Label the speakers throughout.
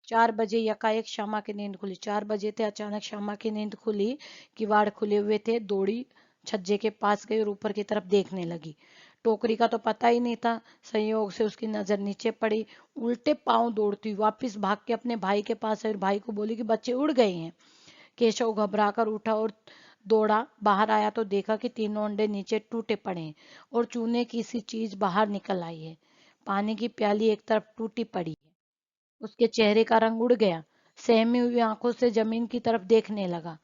Speaker 1: 4 बजे यकाएक श्यामा की नींद खुली। 4 बजे थे, अचानक श्यामा की नींद खुली, किवाड़ खुले हुए थे। दौड़ी छज्जे के पास गई और ऊपर की तरफ देखने लगी। टोकरी का तो पता ही नहीं था। संयोग से उसकी नजर नीचे पड़ी। उल्टे पांव दौड़ती वापस भाग के अपने भाई के पास आई और भाई को बोली कि बच्चे उड़ गए हैं। केशव घबराकर उठा और दौड़ा। बाहर आया तो देखा कि तीनों अंडे नीचे टूटे पड़े हैं और चूने की सी चीज बाहर निकल आई है। पानी की प्याली एक तरफ टूटी पड़ी है। उसके चेहरे का रंग उड़ गया। सहमी हुई आंखों से जमीन की तरफ देखने लगा।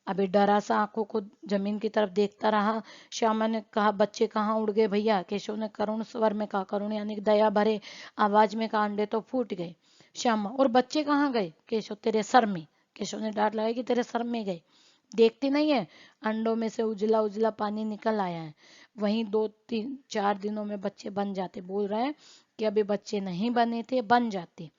Speaker 1: अभी डरा सा आंखों को जमीन की तरफ देखता रहा। श्यामा ने कहा, बच्चे कहाँ उड़ गए भैया? केशव ने करुण स्वर में कहा, करुण यानी दया भरे आवाज में कहा, अंडे तो फूट गए। श्यामा, और बच्चे कहाँ गए? केशव, तेरे सर में। केशव ने डांट लगाई कि तेरे सर में गए, देखती नहीं है? अंडों में से उजला उजला पानी निकल आया है। वहीं 2-3-4 दिनों में बच्चे बन जाते। बोल रहे हैं कि अभी बच्चे नहीं बने थे, बन जाते।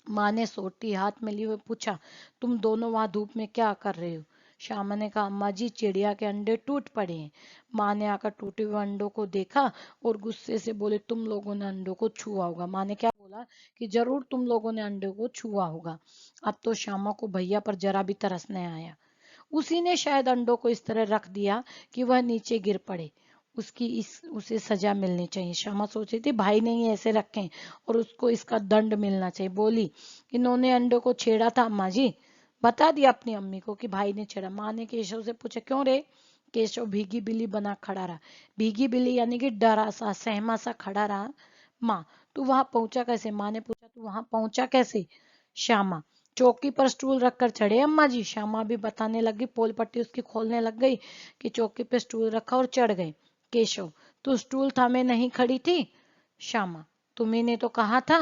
Speaker 1: माँ ने सोटी हाथ में लिए हुए पूछा, तुम दोनों वहां धूप में क्या कर रहे हो? श्यामा ने कहा, अम्मा जी, चिड़िया के अंडे टूट पड़े हैं। माँ ने आकर टूटे हुए अंडों को देखा और गुस्से से बोले, तुम लोगों ने अंडों को छुआ होगा। माँ ने क्या बोला कि जरूर तुम लोगों ने अंडों को छुआ होगा। अब तो श्यामा को भैया पर जरा भी तरस नहीं आया। उसी ने शायद अंडों को इस तरह रख दिया कि वह नीचे गिर पड़े। उसे सजा मिलनी चाहिए। श्यामा सोच रही थी, भाई ने ही ऐसे रखे और उसको इसका दंड मिलना चाहिए। बोली, इन्होंने अंडों को छेड़ा था अम्मा जी। बता दिया अपनी अम्मी को कि भाई ने छेड़ा। माँ ने केशव से पूछा, क्यों रे? केशव भीगी बिल्ली बना खड़ा रहा। भीगी बिल्ली यानी कि डरा सा सहमा सा खड़ा रहा। माँ, तू वहां पहुंचा कैसे? माँ ने पूछा, तू वहां पहुंचा कैसे? श्यामा, चौकी पर स्टूल रखकर चढ़े अम्मा जी। श्यामा भी बताने लगी। पोल पट्टी उसकी खोलने लग गई कि चौकी पे स्टूल रखा और चढ़ गए। केशव, तू स्टूल थामे नहीं खड़ी थी? श्यामा, तुम्ही ने तो कहा था।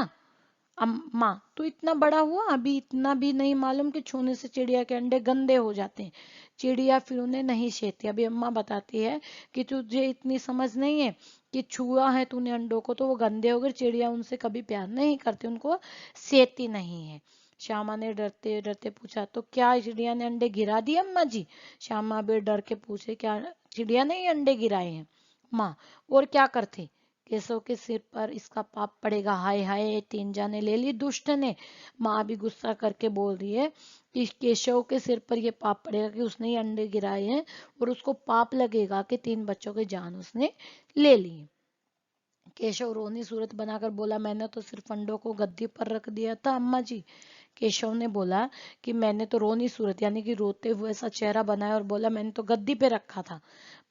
Speaker 1: अम्मा, तू इतना बड़ा हुआ अभी इतना भी नहीं मालूम कि छूने से चिड़िया के अंडे गंदे हो जाते हैं। चिड़िया फिर उन्हें नहीं सेती। अभी अम्मा बताती है कि तुझे इतनी समझ नहीं है कि छुआ है तूने अंडों को तो वो गंदे हो गए। चिड़िया उनसे कभी प्यार नहीं करती, उनको सेती नहीं है। श्यामा ने डरते डरते पूछा, तो क्या चिड़िया ने अंडे गिरा दिए अम्मा जी? श्यामा भी डर के पूछे, क्या चिड़िया ने ही अंडे गिराए हैं? माँ, और क्या करते? केशव के सिर पर इसका पाप पड़ेगा। हाय हाय, 3 जाने ले ली दुष्ट ने। माँ भी गुस्सा करके बोल रही है कि केशव के सिर पर यह पाप पड़ेगा कि उसने ही अंडे गिराए हैं और उसको पाप लगेगा कि 3 बच्चों की जान उसने ले ली। केशव रोनी सूरत बनाकर बोला, मैंने तो सिर्फ अंडों को गद्दी पर रख दिया था अम्मा जी। केशव ने बोला कि मैंने तो रोनी सूरत यानी कि रोते हुए सा चेहरा बनाया और बोला, मैंने तो गद्दी पे रखा था।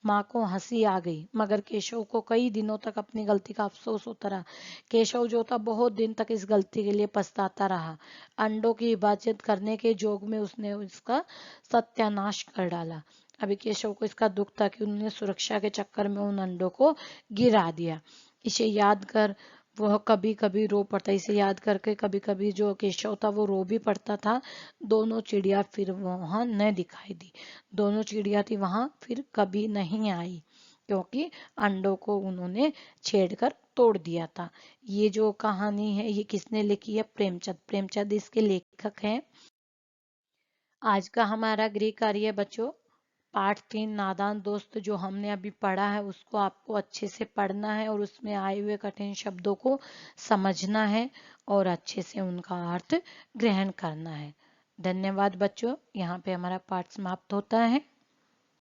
Speaker 1: माँ को हंसी आ गई, मगर केशव को कई दिनों तक अपनी गलती का अफसोस होता रहा। केशव जो था बहुत दिन तक इस गलती के लिए पछताता रहा। अंडों की हिफाजत करने के जोग में उसने इसका सत्यानाश कर डाला। अभी केशव को इसका दुख था कि उन्होंने सुरक्षा के चक्कर में उन अंडों को गिरा दिया। इसे याद कर वह कभी कभी रो पड़ता। इसे याद करके कभी कभी जो केशव था वो रो भी पड़ता था। दोनों चिड़िया फिर वहां न दिखाई दी। दोनों चिड़िया थी वहां फिर कभी नहीं आई, क्योंकि अंडों को उन्होंने छेड़कर तोड़ दिया था। ये जो कहानी है ये किसने लिखी है? प्रेमचंद। प्रेमचंद इसके लेखक हैं। आज का हमारा गृह कार्य बच्चों, पाठ 3 नादान दोस्त जो हमने अभी पढ़ा है उसको आपको अच्छे से पढ़ना है और उसमें आए हुए कठिन शब्दों को समझना है और अच्छे से उनका अर्थ ग्रहण करना है। धन्यवाद बच्चों, यहाँ पे हमारा पाठ समाप्त होता है।